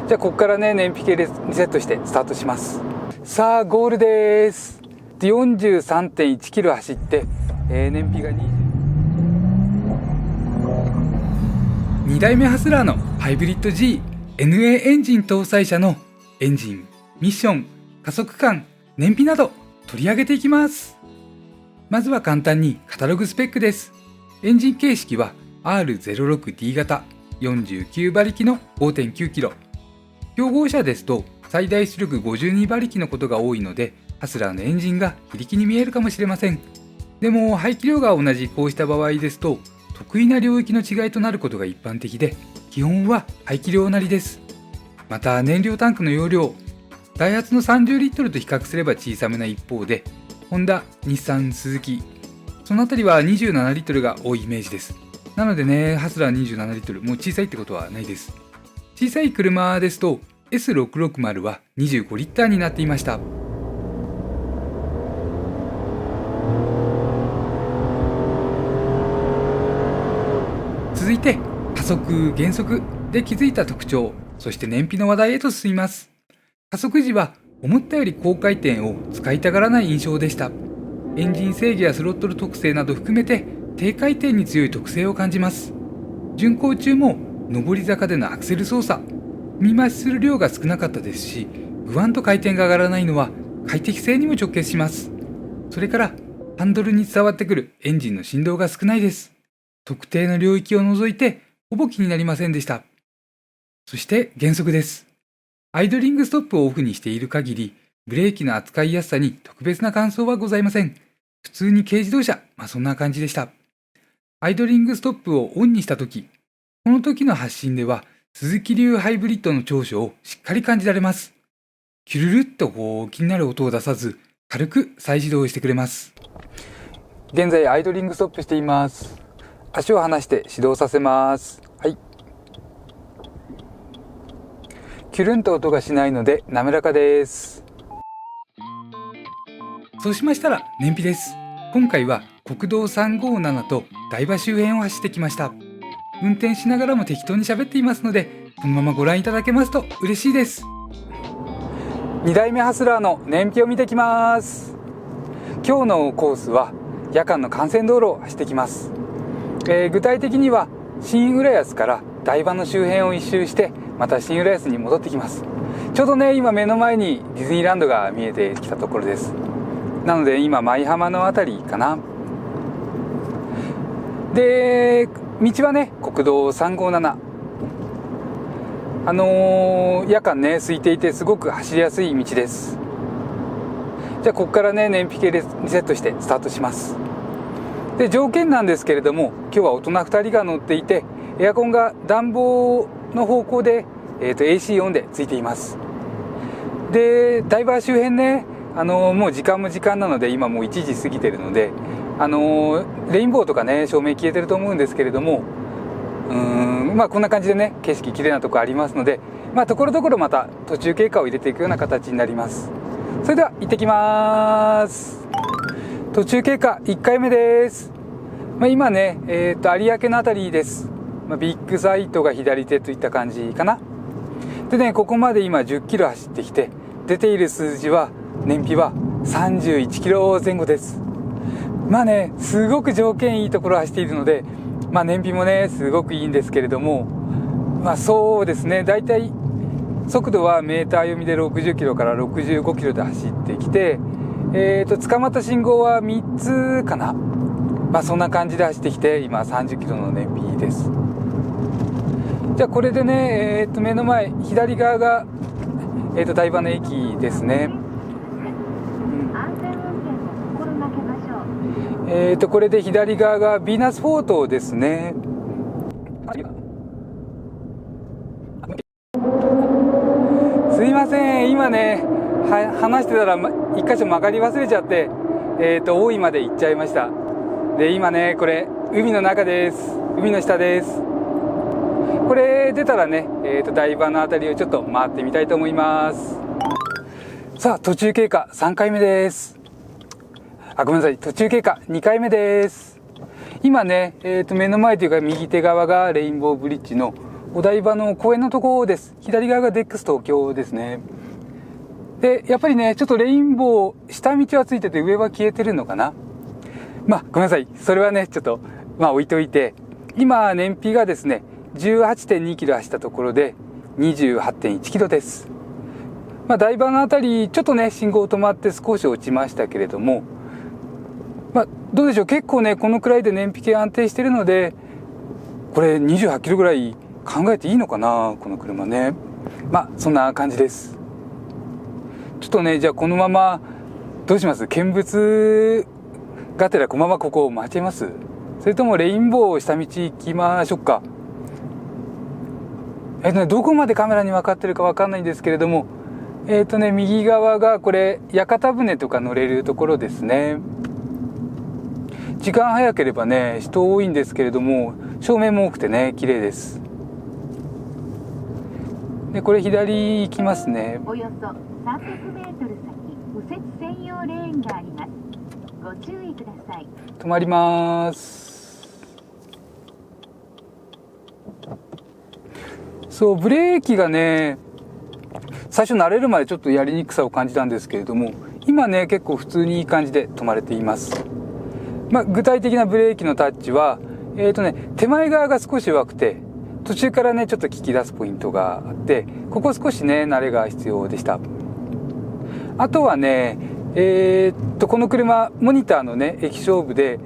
じゃあここからね燃費系リセットしてスタートします。さあゴールです。 43.1 キロ走って、燃費が2代目ハスラーのハイブリッド G NA エンジン搭載車のエンジン、ミッション、加速感、燃費など取り上げていきます。まずは簡単にカタログスペックです。エンジン形式は R06D 型49馬力の 5.9 キロ。競合車ですと最大出力52馬力のことが多いので、ハスラーのエンジンが非力に見えるかもしれません。でも排気量が同じこうした場合ですと、得意な領域の違いとなることが一般的で、基本は排気量なりです。また燃料タンクの容量、ダイハツの30リットルと比較すれば小さめな一方で、ホンダ、日産、スズキ、そのあたりは27リットルが多いイメージです。なのでね、ハスラー27リットル、もう小さいってことはないです。小さい車ですと S660 は25リッターになっていました。続いて加速・減速で気づいた特徴、そして燃費の話題へと進みます。加速時は思ったより高回転を使いたがらない印象でした。エンジン制御やスロットル特性など含めて低回転に強い特性を感じます。巡航中も上り坂でのアクセル操作、見増しする量が少なかったですし、グワンと回転が上がらないのは快適性にも直結します。それからハンドルに伝わってくるエンジンの振動が少ないです。特定の領域を除いてほぼ気になりませんでした。そして減速です。アイドリングストップをオフにしている限り、ブレーキの扱いやすさに特別な感想はございません。普通に軽自動車、そんな感じでした。アイドリングストップをオンにしたとき、この時の発進では、鈴木流ハイブリッドの長所をしっかり感じられます。キュルルっと気になる音を出さず、軽く再始動してくれます。現在アイドリングストップしています。足を離して始動させます。はい。キュルンと音がしないので滑らかです。そうしましたら燃費です。今回は国道357と台場周辺を走ってきました。運転しながらも適当に喋っていますので、このままご覧いただけますと嬉しいです。2代目ハスラーの燃費を見てきます。今日のコースは夜間の幹線道路を走ってきます。具体的には新浦安から台場の周辺を一周して、また新浦安に戻ってきます。ちょうどね、今目の前にディズニーランドが見えてきたところです。なので今舞浜のあたりかな。で、道はね国道357、夜間ね空いていてすごく走りやすい道です。じゃあここからね燃費系リセットしてスタートします。で、条件なんですけれども、今日は大人2人が乗っていて、エアコンが暖房の方向で、AC オンでついています。で、台場周辺ね、もう時間も時間なので、今もう1時過ぎてるので、レインボーとかね照明消えてると思うんですけれども、こんな感じでね景色綺麗なとこありますので、ところどころまた途中経過を入れていくような形になります。それでは行ってきます。途中経過1回目です。今ね、有明のあたりです。ビッグサイトが左手といった感じかな。でね、ここまで今10キロ走ってきて、出ている数字は燃費は31キロ前後です。すごく条件いいところを走っているので、燃費もねすごくいいんですけれども、そうですね、だいたい速度はメーター読みで60キロから65キロで走ってきて、捕まった信号は3つかな。そんな感じで走ってきて、今30キロの燃費です。じゃあこれでね、目の前左側が、台場の駅ですね。これで左側がヴィーナスフォートですね。すいません、今ね話してたら一箇所曲がり忘れちゃって、大井まで行っちゃいました。で、今ねこれ海の中です。海の下です。これ出たらね、台場のあたりをちょっと回ってみたいと思います。さあ、途中経過3回目です。ごめんなさい、途中経過2回目です。今ね、目の前というか右手側がレインボーブリッジのお台場の公園のところです。左側がデックス東京ですね。で、やっぱりね、ちょっとレインボー、下道はついてて上は消えてるのかな。まあ、ごめんなさい。それはね、ちょっと、置いといて、今、燃費がですね、18.2 キロ走ったところで、28.1 キロです。台場のあたり、ちょっとね、信号止まって少し落ちましたけれども、どうでしょう。結構ね、このくらいで燃費計安定してるので、これ28キロぐらい考えていいのかな、この車ね。そんな感じです。ちょっとね、じゃあこのまま、どうします？見物がてらこのままここを待ちます？それともレインボー下道行きましょうか。どこまでカメラに分かってるか分かんないんですけれども、右側がこれ、屋形船とか乗れるところですね。時間早ければね、人多いんですけれども、照明も多くてね、綺麗です。で、これ左行きますね。およそ300メートル先、右折専用レーンがあります。ご注意ください。止まります。そう、ブレーキがね、最初慣れるまでちょっとやりにくさを感じたんですけれども、今ね、結構普通にいい感じで止まれています。具体的なブレーキのタッチは、手前側が少し弱くて、途中からね、ちょっと聞き出すポイントがあって、ここ少しね、慣れが必要でした。あとはね、この車、モニターのね、液晶部で、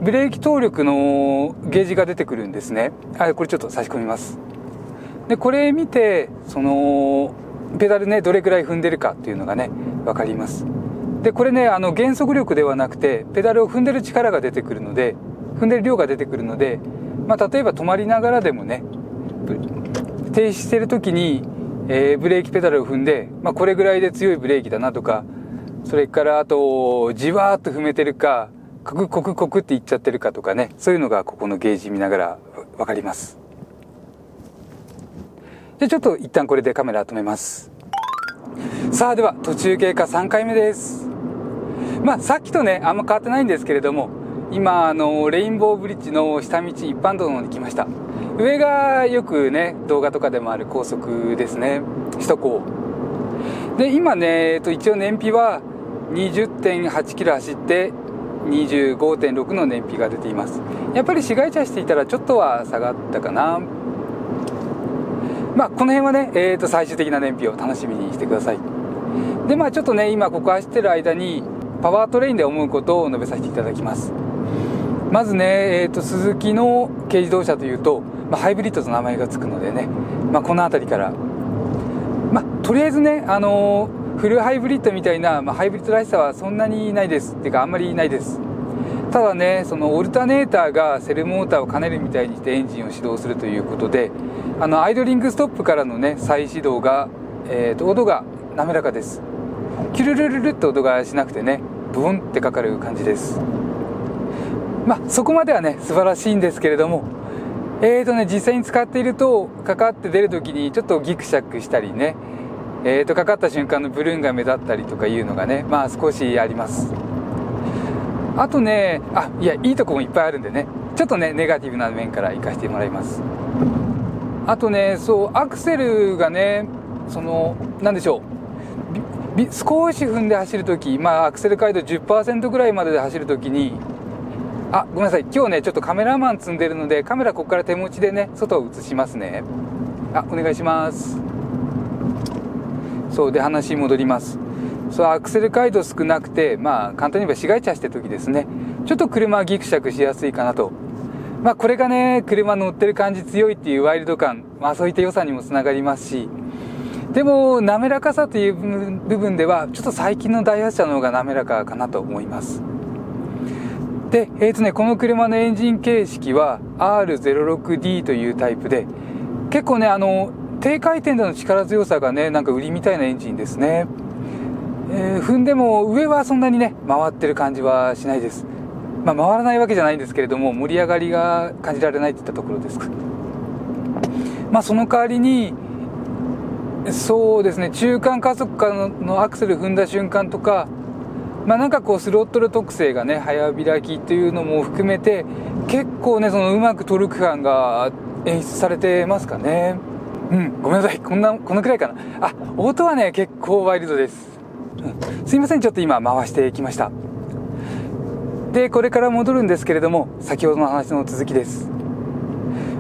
ブレーキ動力のゲージが出てくるんですね。これちょっと差し込みます。で、これ見て、ペダルね、どれくらい踏んでるかっていうのがね、わかります。で、これね、減速力ではなくて、ペダルを踏んでる力が出てくるので、踏んでる量が出てくるので、例えば止まりながらでもね、停止してる時に、ブレーキペダルを踏んで、これぐらいで強いブレーキだなとか、それからあと、じわーっと踏めてるか、コクっていっちゃってるかとかね、そういうのがここのゲージ見ながらわかります。じゃあちょっと一旦これでカメラ止めます。さあ、では途中経過3回目です。さっきとね、あんま変わってないんですけれども、今、レインボーブリッジの下道一般道の方に来ました。上がよくね、動画とかでもある高速ですね。首都高。で、今ね、一応燃費は 20.8 キロ走って、25.6 の燃費が出ています。やっぱり市街地走っていたらちょっとは下がったかな。この辺はね、最終的な燃費を楽しみにしてください。で、ちょっとね、今ここ走ってる間に、パワートレインで思うことを述べさせていただきます。まずね、スズキの軽自動車というと、ハイブリッドと名前がつくのでね、この辺りから、とりあえずね、フルハイブリッドみたいな、ハイブリッドらしさはそんなにないです。っていうか、あんまりないです。ただね、そのオルタネーターがセルモーターを兼ねるみたいにしてエンジンを始動するということで、アイドリングストップからのね、再始動が、音が滑らかです。キュルルルルって音がしなくてね、ブーンってかかる感じです。そこまではね、素晴らしいんですけれども、実際に使っていると、かかって出るときにちょっとギクシャクしたりね、かかった瞬間のブルーンが目立ったりとかいうのがね、少しあります。あとね、いいとこもいっぱいあるんでね、ちょっとね、ネガティブな面から活かしてもらいます。あとね、アクセルがね、なんでしょう、少し踏んで走るとき、アクセル回度 10% ぐらいまでで走るときに、ごめんなさい、今日ね、ちょっとカメラマン積んでるので、カメラここから手持ちでね、外を映しますね。お願いします。で、話戻ります。アクセル回路少なくて、簡単に言えば市街地走ってる時ですね、ちょっと車はギクシャクしやすいかなと。これがね、車乗ってる感じ強いっていうワイルド感、そういった良さにもつながりますし、でも、滑らかさという部分では、ちょっと最近のダイハツ車の方が滑らかかなと思います。で、この車のエンジン形式は R06D というタイプで、結構ね、低回転での力強さがね、なんか売りみたいなエンジンですね。踏んでも上はそんなにね、回ってる感じはしないです。回らないわけじゃないんですけれども、盛り上がりが感じられないといったところです。その代わりに、そうですね、中間加速化のアクセル踏んだ瞬間とか、なんかスロットル特性がね、早開きというのも含めて、結構ね、うまくトルク感が演出されてますかね。ごめんなさい。このくらいかな。音はね、結構ワイルドです。すいません。ちょっと今回してきました。で、これから戻るんですけれども、先ほどの話の続きです。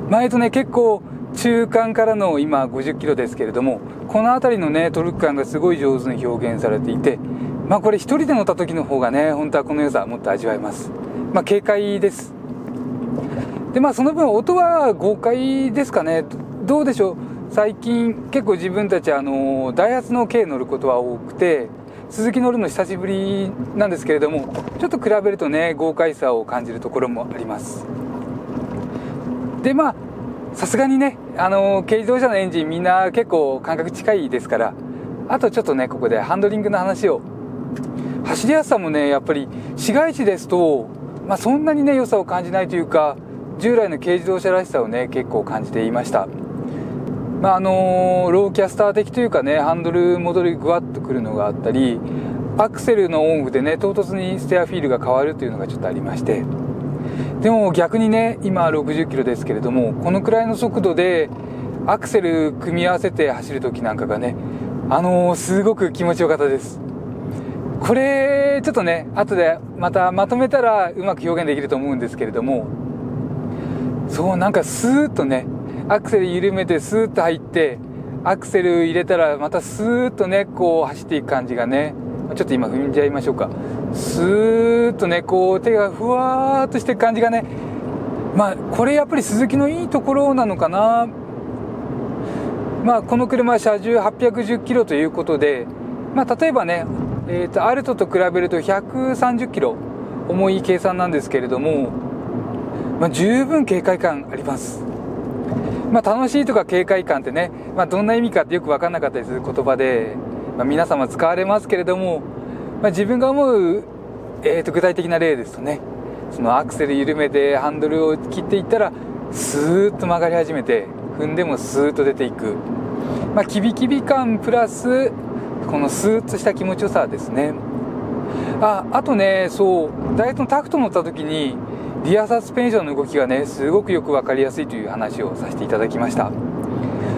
前とね、結構中間からの今50キロですけれども、この辺りのね、トルク感がすごい上手に表現されていて、これ一人で乗った時の方がね、本当はこの良さもっと味わえます。軽快です。で、その分音は豪快ですかね。どうでしょう。最近結構自分たちダイハツの軽乗ることは多くて、スズキ乗るの久しぶりなんですけれども、ちょっと比べるとね、豪快さを感じるところもあります。で、さすがにね、軽自動車のエンジンみんな結構感覚近いですから、あとちょっとね、ここでハンドリングの話を。走りやすさもね、やっぱり市街地ですと、そんなにね、良さを感じないというか、従来の軽自動車らしさをね、結構感じていました。ローキャスター的というかね、ハンドル戻りぐわっとくるのがあったり、アクセルのオンオフでね、唐突にステアフィールが変わるというのがちょっとありまして、でも逆にね、今60キロですけれども、このくらいの速度でアクセル組み合わせて走るときなんかがね、すごく気持ちよかったです。これちょっとね、後でまたまとめたらうまく表現できると思うんですけれども、そう、なんかスーッとね、アクセル緩めてスーッと入って、アクセル入れたらまたスーッとね、こう走っていく感じがね、ちょっと今踏んじゃいましょうか。スーッとね、こう手がふわーっとしていく感じがね、これやっぱりスズキのいいところなのかな。この車は車重810キロということで、例えばね、アルトと比べると130キロ重い計算なんですけれども、十分軽快感あります。楽しいとか軽快感ってね、どんな意味かってよく分かんなかったりする言葉で、皆様使われますけれども、自分が思う、具体的な例ですとね、そのアクセル緩めてハンドルを切っていったらスーッと曲がり始めて、踏んでもスーッと出ていく、キビキビ感プラスこのスーッとした気持ちよさですね。あとね、そうダイエットのタクト乗った時にリアサスペンションの動きがね、すごくよく分かりやすいという話をさせていただきました。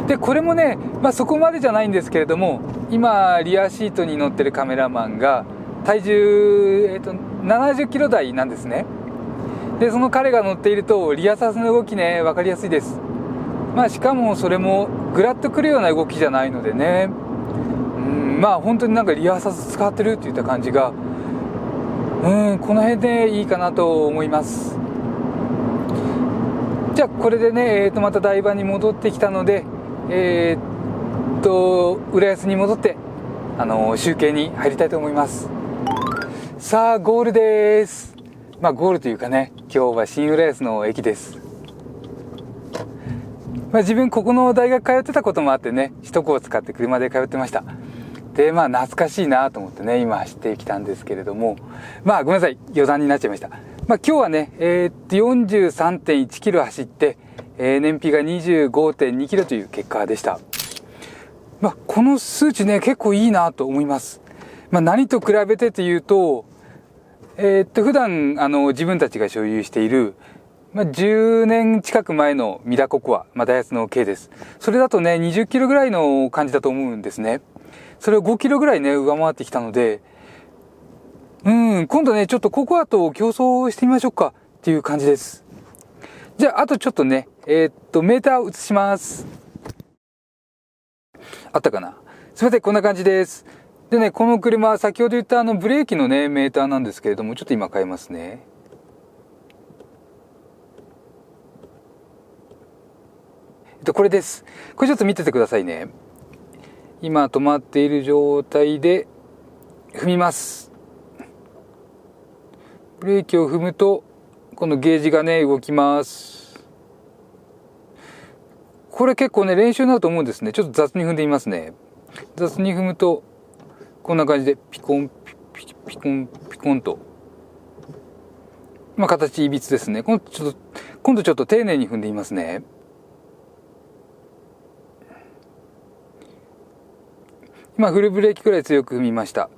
で、これもね、そこまでじゃないんですけれども、今リアシートに乗ってるカメラマンが体重、70キロ台なんですね。で、その彼が乗っているとリアサスの動きね、分かりやすいです。しかもそれもグラッとくるような動きじゃないのでね、本当になんかリアサス使ってるっていった感じが、この辺でいいかなと思います。じゃあこれでね、また台場に戻ってきたので、浦安に戻って集計に入りたいと思います。さあゴールです。ゴールというかね、今日は新浦安の駅です。自分ここの大学通ってたこともあってね、首都高を使って車で通ってました。で、懐かしいなと思ってね、今走ってきたんですけれども、ごめんなさい、余談になっちゃいました。今日はね、43.1 キロ走って、燃費が 25.2 キロという結果でした。この数値ね、結構いいなと思います。何と比べてというと、普段自分たちが所有している10年近く前のミラココア、ダイハツの軽です。それだとね、20キロぐらいの感じだと思うんですね。それを5キロぐらいね、上回ってきたので、今度ね、ちょっとココアと競争してみましょうかっていう感じです。じゃあ、あとちょっとね、メーターを映します。あったかな？すみません、こんな感じです。でね、この車、先ほど言ったブレーキのね、メーターなんですけれども、ちょっと今変えますね。これです。これちょっと見ててくださいね。今止まっている状態で踏みます。ブレーキを踏むとこのゲージがね動きます。これ結構ね練習になると思うんですね。ちょっと雑に踏んでみますね。雑に踏むとこんな感じでピコンピコンピコンと、形いびつですね。今度ちょっと丁寧に踏んでみますね。今フルブレーキくらい強く踏みました。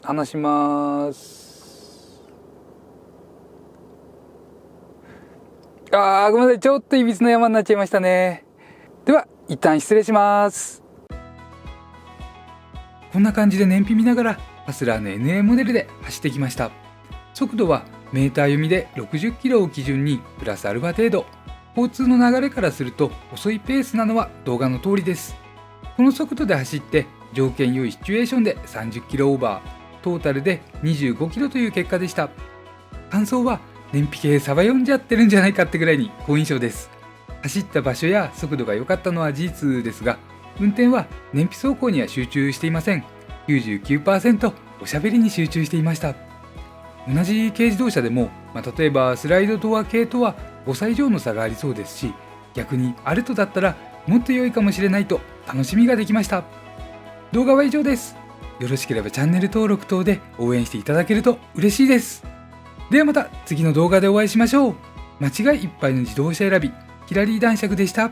離します。ごめんなさい。ちょっといびつな山になっちゃいましたね。では、一旦失礼します。こんな感じで燃費見ながら、ハスラーの NA モデルで走ってきました。速度はメーター読みで60キロを基準にプラスアルファ程度。交通の流れからすると遅いペースなのは動画の通りです。この速度で走って条件良いシチュエーションで30キロオーバー、トータルで25キロという結果でした。感想は燃費計サバ読んじゃってるんじゃないかってぐらいに好印象です。走った場所や速度が良かったのは事実ですが、運転は燃費走行には集中していません。99% おしゃべりに集中していました。同じ軽自動車でも、例えばスライドドア系とは5歳以上の差がありそうですし、逆にアルトだったらもっと良いかもしれないと楽しみができました。動画は以上です。よろしければチャンネル登録等で応援していただけると嬉しいです。ではまた次の動画でお会いしましょう。間違いいっぱいの自動車選び、キラリー男爵でした。